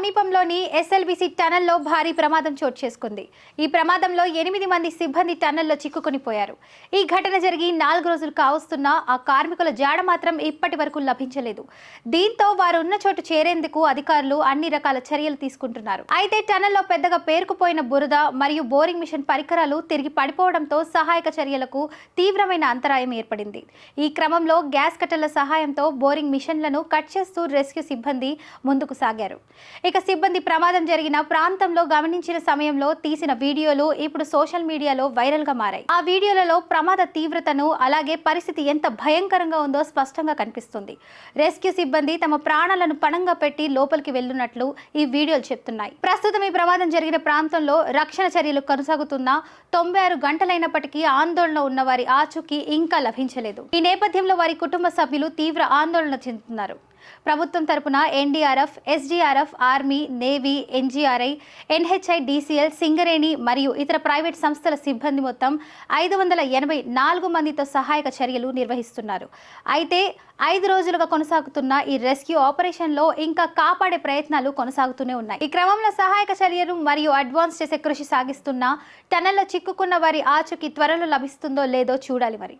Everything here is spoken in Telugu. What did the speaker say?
సమీపంలోని ఎస్ఎల్బిసి టనల్లో భారీ ప్రమాదం చోటు చేసుకుంది. ఈ ప్రమాదంలో 8 మంది సిబ్బంది టనల్లో చిక్కుకునిపోయారు. ఈ ఘటన జరిగి 4 రోజులు కావస్తున్నా ఆ కార్మికుల జాడ మాత్రం ఇప్పటి వరకు లభించలేదు. దీంతో వారు ఉన్న చోటు చేరేందుకు అధికారులు అన్ని రకాల చర్యలు తీసుకుంటున్నారు. అయితే టనల్లో పెద్దగా పేరుకుపోయిన బురద మరియు బోరింగ్ మిషన్ పరికరాలు తిరిగి పడిపోవడంతో సహాయక చర్యలకు తీవ్రమైన అంతరాయం ఏర్పడింది. ఈ క్రమంలో గ్యాస్ కట్టర్ల సహాయంతో బోరింగ్ మిషన్లను కట్ చేస్తూ రెస్క్యూ సిబ్బంది ముందుకు సాగారు. ఇక సిబ్బంది ప్రమాదం జరిగిన ప్రాంతంలో గమనించిన సమయంలో తీసిన వీడియోలు ఇప్పుడు సోషల్ మీడియాలో వైరల్ గా మారాయి. ఆ వీడియోలలో ప్రమాద తీవ్రతను అలాగే పరిస్థితి ఎంత భయంకరంగా ఉందో స్పష్టంగా కనిపిస్తుంది. రెస్క్యూ సిబ్బంది తమ ప్రాణాలను పణంగా పెట్టి లోపలికి వెళ్తున్నట్లు ఈ వీడియోలు చెప్తున్నాయి. ప్రస్తుతం ఈ ప్రమాదం జరిగిన ప్రాంతంలో రక్షణ చర్యలు కొనసాగుతున్నా 96 గంటలైనప్పటికీ ఆందోళన ఉన్న వారి ఆచూకీ ఇంకా లభించలేదు. ఈ నేపథ్యంలో వారి కుటుంబ సభ్యులు తీవ్ర ఆందోళన చెందుతున్నారు. ప్రభుత్వం తరపున NDRF, SDRF, army, navy, NGRI, NHI, DCL, Singareni మరియు ఇతర ప్రైవేట్ సంస్థల సిబ్బంది మొత్తం 584 మందితో సహాయక చర్యలు నిర్వహిస్తున్నారు. అయితే 5 రోజులుగా కొనసాగుతున్న ఈ రెస్క్యూ ఆపరేషన్లో ఇంకా కాపాడే ప్రయత్నాలు కొనసాగుతూనే ఉన్నాయి. ఈ క్రమంలో సహాయక చర్యలు మరియు అడ్వాన్స్ చేసే కృషి సాగిస్తున్న టనల్లో చిక్కుకున్న వారి ఆచూకీ త్వరలో లభిస్తుందో లేదో చూడాలి మరి.